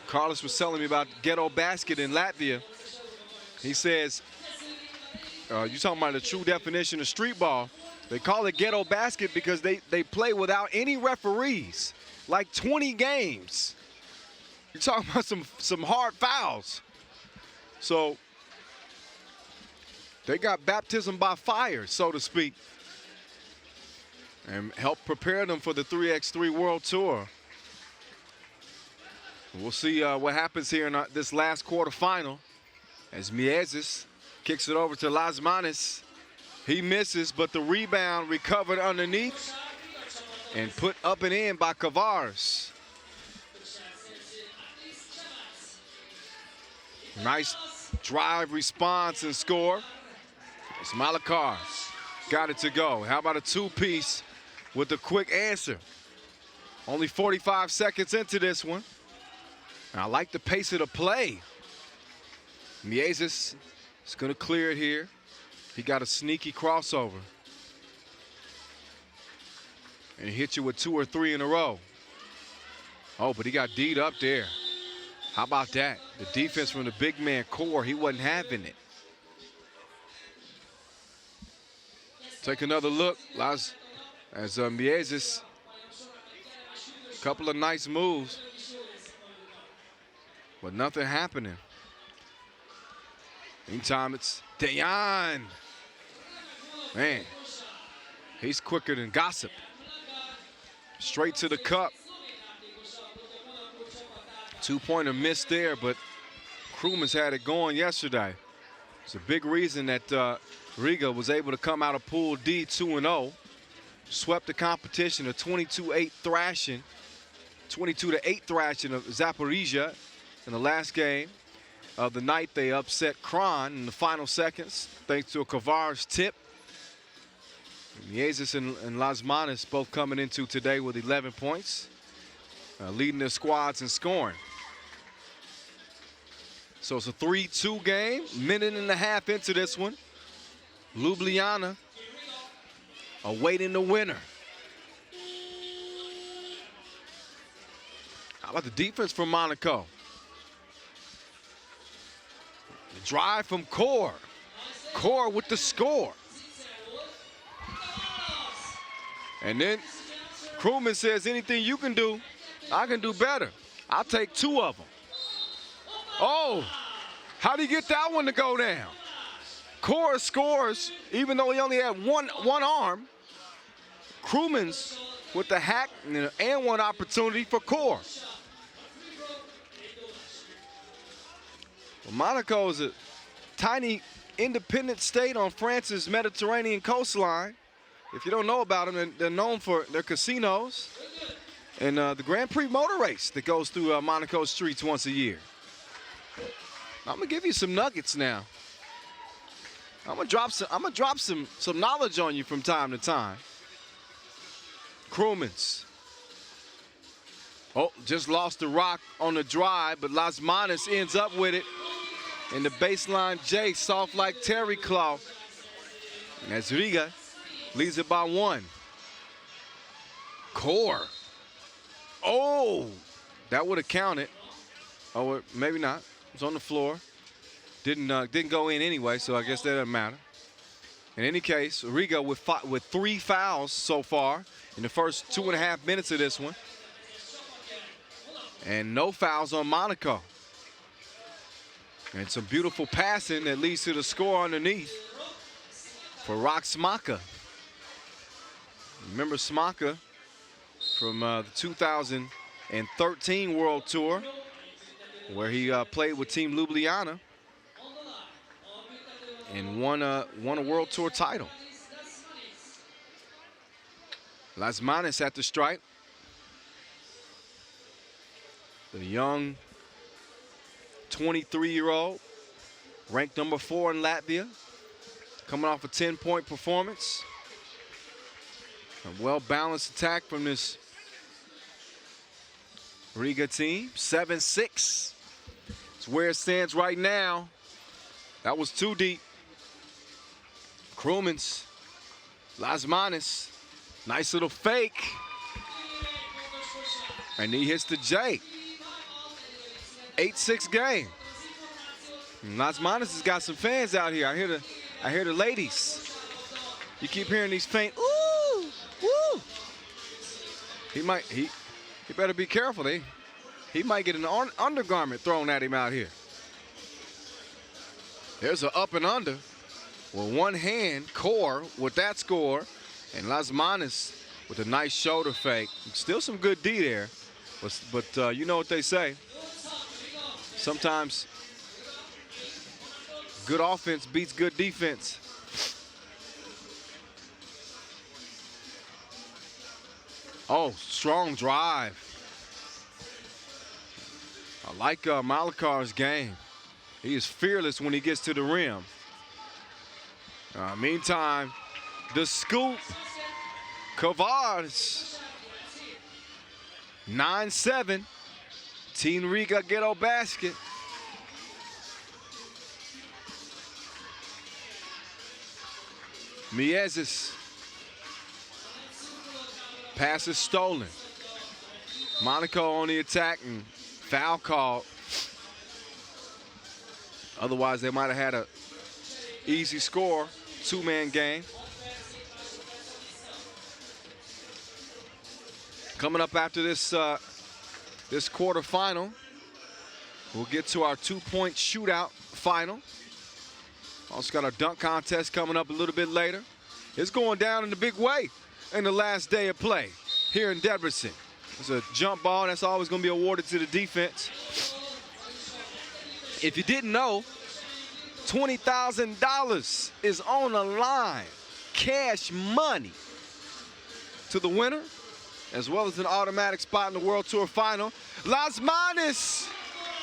Carlos was telling me about ghetto basket in Latvia. He says, you talking about the true definition of street ball. They call it ghetto basket because they play without any referees, like 20 games. You're talking about some hard fouls. So they got baptism by fire, so to speak, and help prepare them for the 3x3 World Tour. We'll see what happens here in this last quarterfinal as Mieses kicks it over to Lasmanis. He misses, but the rebound recovered underneath and put up and in by Kavares. Nice drive, response, and score. It's Malakar. Got it to go. How about a two-piece with a quick answer? Only 45 seconds into this one. And I like the pace of the play. Mieses is going to clear it here. He got a sneaky crossover. And he hit you with 2 or 3 in a row. Oh, but he got D'd up there. How about that? The defense from the big man core, he wasn't having it. Take another look as Mieses, a couple of nice moves, but nothing happening. Meantime, it's Dejan. Man, he's quicker than gossip. Straight to the cup. Two-pointer missed there, but Krumens had it going yesterday. It's a big reason that Riga was able to come out of Pool D 2-0. Swept the competition, a 22-8 thrashing, 22-8 thrashing of Zaporizhia in the last game of the night. They upset Kron in the final seconds thanks to a Kavares tip. Mieses and Lasmanis both coming into today with 11 points, leading their squads in scoring. So it's a 3-2 game, minute and a half into this one. Ljubljana awaiting the winner. How about the defense from Monaco? The drive from Core. Core with the score. And then Krumens says, anything you can do, I can do better. I'll take 2 of them. Oh, how do you get that one to go down? Core scores, even though he only had one arm. Krumens with the hack and one opportunity for Core. Well, Monaco is a tiny independent state on France's Mediterranean coastline. If you don't know about them, they're known for their casinos and the Grand Prix motor race that goes through Monaco streets once a year. I'm gonna give you some nuggets now. I'm gonna drop some knowledge on you from time to time. Krumens. Oh, just lost the rock on the drive, but Lasmanis ends up with it. And the baseline J, soft like terry cloth. As Riga leads it by 1. Core. Oh, that would have counted. Oh, maybe not. It was on the floor. Didn't go in anyway, so I guess that doesn't matter. In any case, Riga with 3 fouls so far in the first 2.5 minutes of this one. And no fouls on Monaco. And some beautiful passing that leads to the score underneath for Rock Smaka. Remember Smaka from the 2013 World Tour, where he played with Team Ljubljana and won a World Tour title. Lasmanis at the stripe. The young 23-year-old, ranked number 4 in Latvia, coming off a 10-point performance. A well-balanced attack from this Riga team. 7-6. It's where it stands right now. That was too deep. Krumens, Lasmanis, nice little fake. And he hits the J. 8-6 game. Las Manas has got some fans out here. I hear the ladies. You keep hearing these faint ooh, woo. He better be careful. He might get an undergarment thrown at him out here. There's an up and under with one hand, Core with that score, and Las Manas with a nice shoulder fake. Still some good D there, but you know what they say. Sometimes good offense beats good defense. Oh, strong drive. I like Malakar's game. He is fearless when he gets to the rim. Meantime, the scoop. Kavars. 9-7. Team Riga ghetto basket. Miezes. Pass is stolen. Monaco on the attack and foul call. Otherwise, they might have had an easy score, two-man game. Coming up after this this quarterfinal, we'll get to our two-point shootout final. Also got our dunk contest coming up a little bit later. It's going down in a big way in the last day of play here in Debrecen. It's a jump ball that's always going to be awarded to the defense. If you didn't know, $20,000 is on the line. Cash money to the winner, as well as an automatic spot in the World Tour final. Las Manas,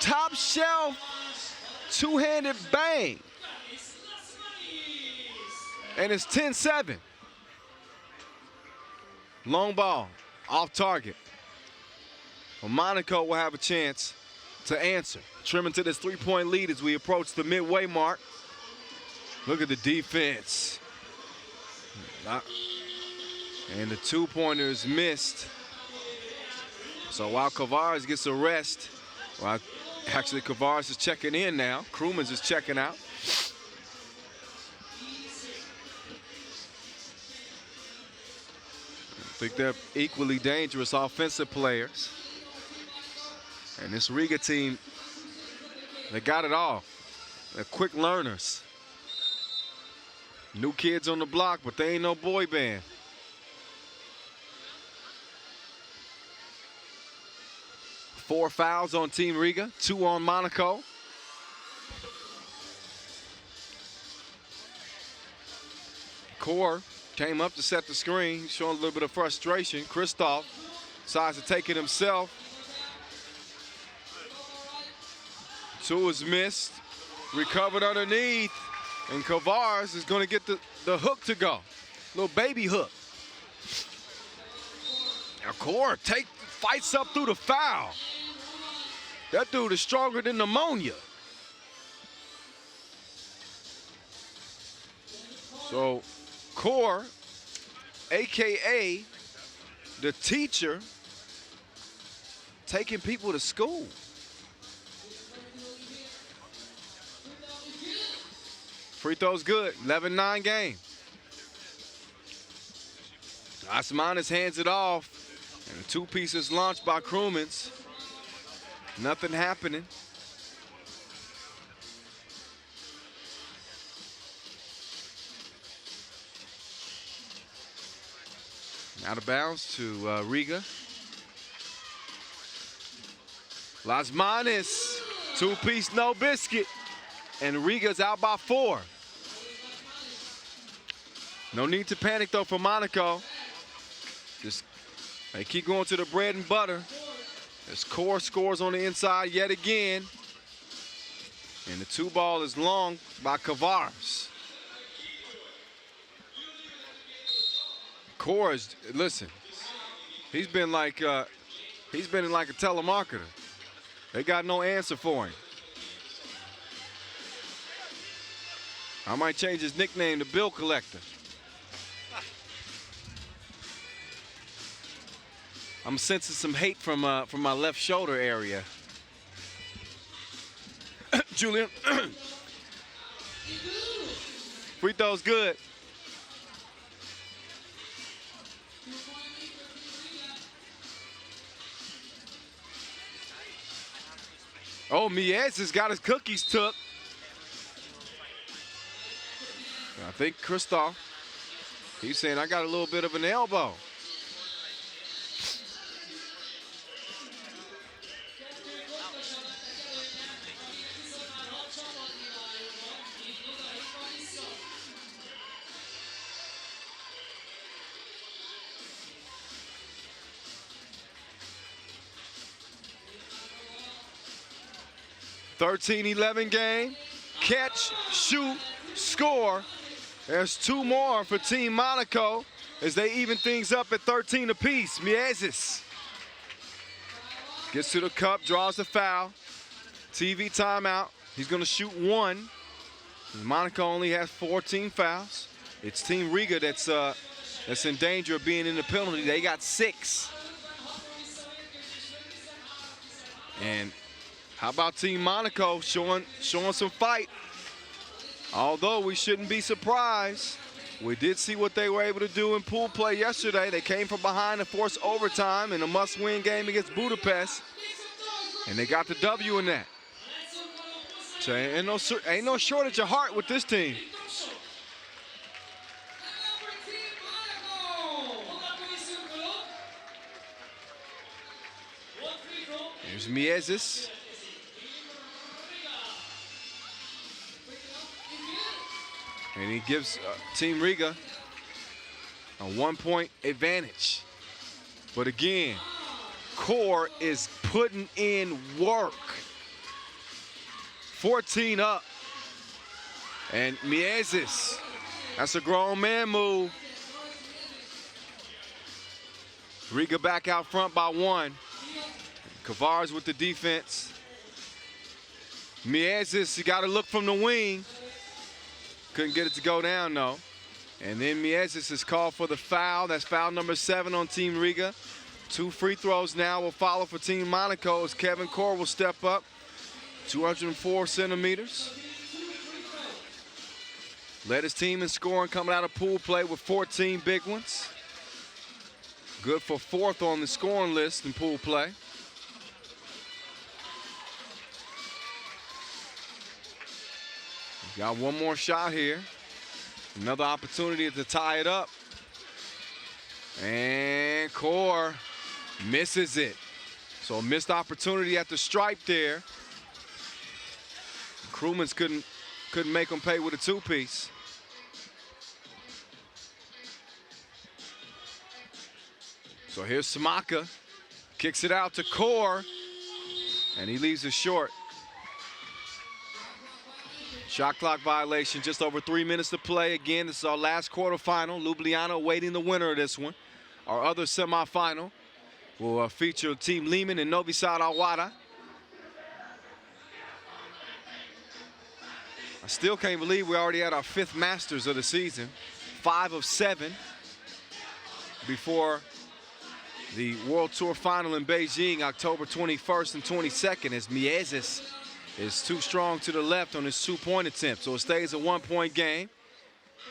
top shelf, two-handed bang. And it's 10-7. Long ball, off target. Well, Monaco will have a chance to answer. Trimming to this three-point lead as we approach the midway mark. Look at the defense. And the two-pointer is missed. So while Kavars gets a rest, well, actually Kavars is checking in now. Krumans is checking out. I think they're equally dangerous offensive players. And this Riga team, they got it all. They're quick learners. New kids on the block, but they ain't no boy band. Four fouls on Team Riga, 2 on Monaco. Core came up to set the screen, showing a little bit of frustration. Kristoff decides to take it himself. 2 is missed, recovered underneath, and Kavars is going to get the hook to go. Little baby hook. Now Core fights up through the foul. That dude is stronger than pneumonia. So Core, AKA the teacher, taking people to school. Free throw's good, 11-9 game. Las Manas hands it off, and the 2 pieces launched by Krumans. Nothing happening. Out of bounds to Riga. Las Manas, 2-piece, no biscuit. And Riga's out by 4. No need to panic though for Monaco. Just they keep going to the bread and butter. As Core scores on the inside yet again. And the 2 ball is long by Kavars. Core is, listen, he's been like a telemarketer. They got no answer for him. I might change his nickname to Bill Collector. I'm sensing some hate from my left shoulder area. Julian. Free throw's good. Oh, Miez has got his cookies took. I think Christoph, he's saying, I got a little bit of an elbow. (13-11) game. Catch, shoot, score. There's 2 more for Team Monaco as they even things up at 13 apiece. Miezis gets to the cup, draws the foul. TV timeout. He's going to shoot 1. Monaco only has 14 fouls. It's Team Riga that's in danger of being in the penalty. They got 6. And how about Team Monaco showing some fight? Although we shouldn't be surprised. We did see what they were able to do in pool play yesterday. They came from behind and forced overtime in a must-win game against Budapest. And they got the W in that. So ain't no shortage of heart with this team. Here's Miezis. And he gives Team Riga a 1-point advantage. But again, Core is putting in work. 14 up. And Miezis, that's a grown man move. Riga back out front by 1. Kavars with the defense. Miezis, you got to look from the wing. Couldn't get it to go down, though. And then Miezis is called for the foul. That's foul number 7 on Team Riga. 2 free throws now will follow for Team Monaco as Kevin Core will step up. 204 centimeters. Led his team in scoring coming out of pool play with 14 big ones. Good for 4th on the scoring list in pool play. Got 1 more shot here. Another opportunity to tie it up. And Core misses it. So a missed opportunity at the stripe there. Krumans couldn't make him pay with a 2-piece. So here's Samaka. Kicks it out to Core. And he leaves it short. Shot clock violation, just over 3 minutes to play. Again, this is our last quarterfinal. Ljubljana awaiting the winner of this one. Our other semifinal will feature Team Lehman and Novi Sad Awada. I still can't believe we already had our 5th Masters of the season. 5 of 7 before the World Tour final in Beijing, October 21st and 22nd, as Miezis is too strong to the left on his 2-point attempt. So it stays a 1-point game.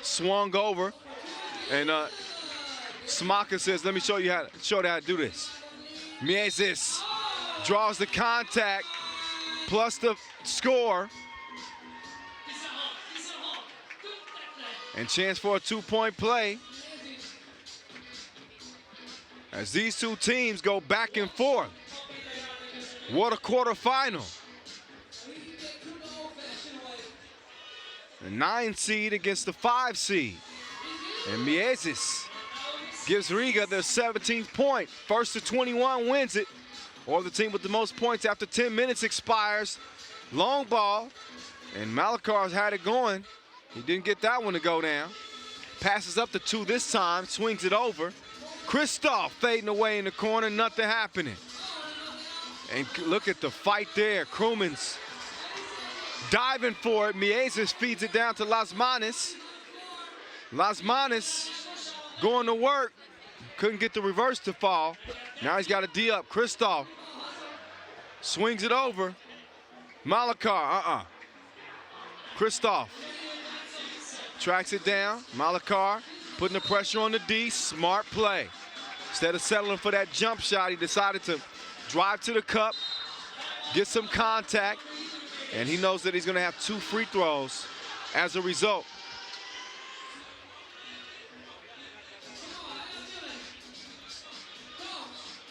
Swung over, and Smaka says, let me show you how to do this. Miezis draws the contact plus the score. And chance for a 2-point play as these 2 teams go back and forth. What a quarterfinal. The 9 seed against the 5 seed. And Miezis gives Riga their 17th point. First to 21 wins it, or the team with the most points after 10 minutes expires. Long ball, and Malakar's had it going. He didn't get that one to go down. Passes up to 2 this time, swings it over. Christoph fading away in the corner, nothing happening. And look at the fight there. Krumans diving for it. Miezis feeds it down to Lasmanis. Lasmanis going to work. Couldn't get the reverse to fall. Now he's got a D up. Christoph swings it over. Malakar, Kristoff tracks it down. Malakar putting the pressure on the D. Smart play. Instead of settling for that jump shot, he decided to drive to the cup, get some contact, and he knows that he's going to have 2 free throws as a result.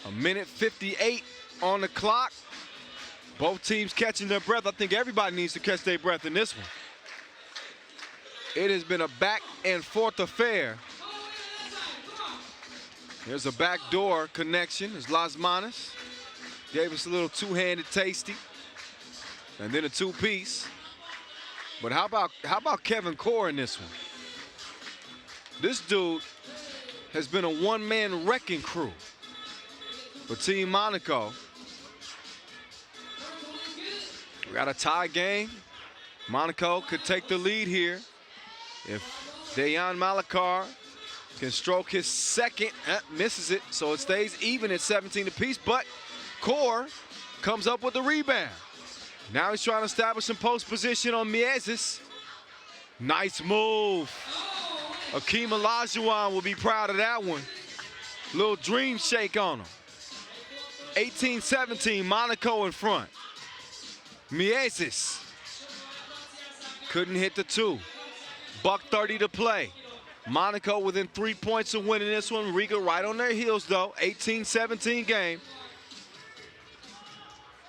A minute 58 on the clock. Both teams catching their breath. I think everybody needs to catch their breath in this one. It has been a back and forth affair. There's a backdoor connection as Las Manas gave us a little two-handed tasty, and then a two-piece. But how about Kevin Core in this one? This dude has been a one-man wrecking crew for Team Monaco. We got a tie game. Monaco could take the lead here if Dejan Malakar can stroke his second, misses it, so it stays even at 17 apiece, but Core comes up with the rebound. Now he's trying to establish some post position on Miezis. Nice move. Akeem Olajuwon will be proud of that one. Little dream shake on him. 18-17, Monaco in front. Miezis couldn't hit the 2. $1:30 to play. Monaco within 3 points of winning this one. Riga right on their heels though. 18-17 game.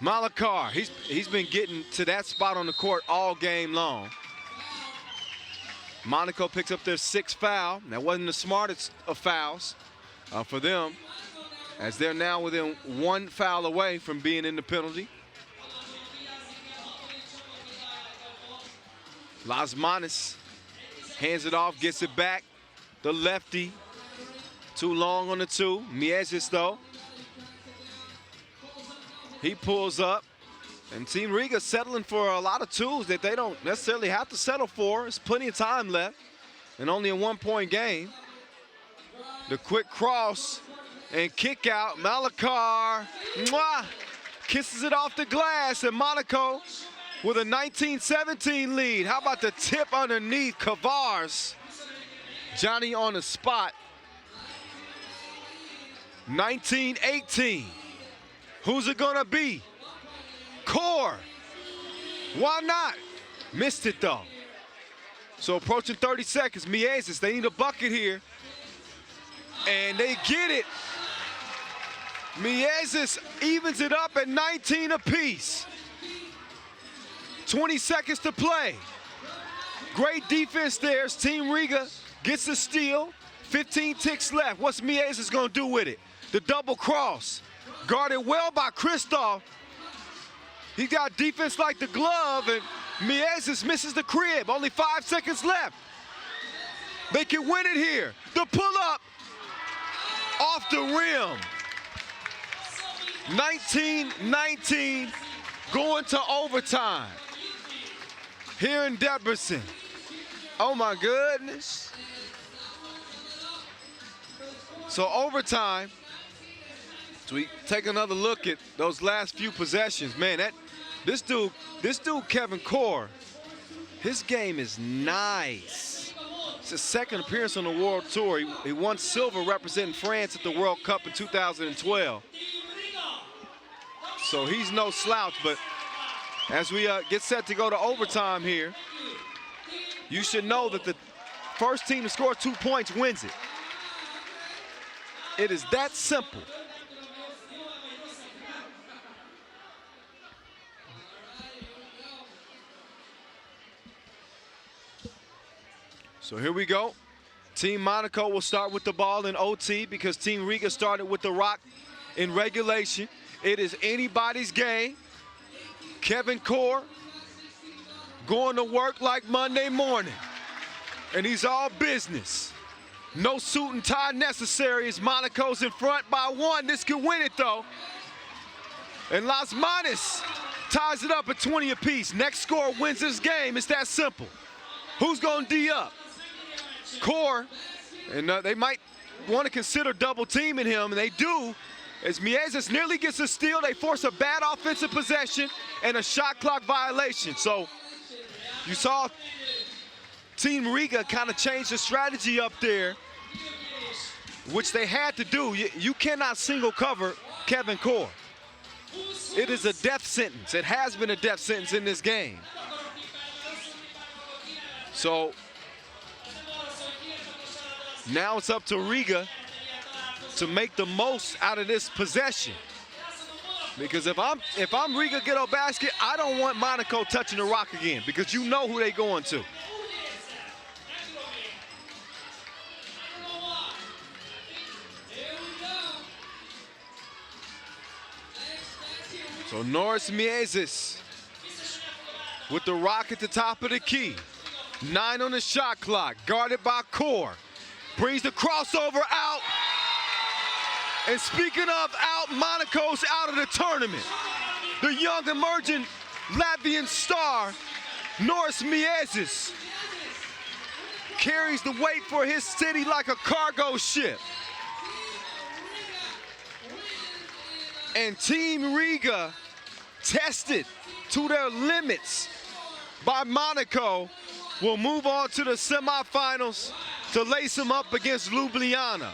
Malakar, he's been getting to that spot on the court all game long. Monaco picks up their 6th foul. That wasn't the smartest of fouls for them, as they're now within 1 foul away from being in the penalty. Las Manas hands it off, gets it back. The lefty, too long on the 2. Miezis though, he pulls up. And Team Riga settling for a lot of 2s that they don't necessarily have to settle for. There's plenty of time left and only a 1-point game. The quick cross and kick out. Malakar, mwah, kisses it off the glass, and Monaco with a 19-17 lead. How about the tip underneath Kavars? Johnny on the spot. 19-18. Who's it gonna be? Core. Why not? Missed it though. So approaching 30 seconds, Miezis, they need a bucket here. And they get it. Miezis evens it up at 19 apiece. 20 seconds to play. Great defense there as Team Riga gets the steal. 15 ticks left. What's Miezis gonna do with it? The double cross. Guarded well by Kristoff. He got defense like the glove, and Miezis misses the crib. Only 5 seconds left. They can win it here. The pull-up off the rim. 19-19, going to overtime here in Debrecen. Oh my goodness. So overtime. So we take another look at those last few possessions. Man, this dude Kevin Core, his game is nice. It's his 2nd appearance on the World Tour. He won silver representing France at the World Cup in 2012. So he's no slouch, but as we get set to go to overtime here, you should know that the first team to score 2 points wins it. It is that simple. So here we go. Team Monaco will start with the ball in OT because Team Riga started with the rock in regulation. It is anybody's game. Kevin Core going to work like Monday morning. And he's all business. No suit and tie necessary as Monaco's in front by 1. This could win it though. And Las Manas ties it up at 20 apiece. Next score wins this game. It's that simple. Who's going to D up? Core, and they might want to consider double teaming him, and they do, as Miezis nearly gets a steal. They force a bad offensive possession and a shot clock violation. So You saw Team Riga kind of change the strategy up there, which they had to do. You cannot single cover Kevin Core. It is a death sentence. It has been a death sentence in this game. So now it's up to Riga to make the most out of this possession. Because if I'm Riga Ghetto Basket, I don't want Monaco touching the rock again, because you know who they going to. So Norris Miezis with the rock at the top of the key. 9 on the shot clock, guarded by Core. Brings the crossover out. And speaking of out, Monaco's out of the tournament. The young emerging Latvian star, Norris Miezis, carries the weight for his city like a cargo ship. And Team Riga, tested to their limits by Monaco, will move on to the semifinals to lace them up against Ljubljana.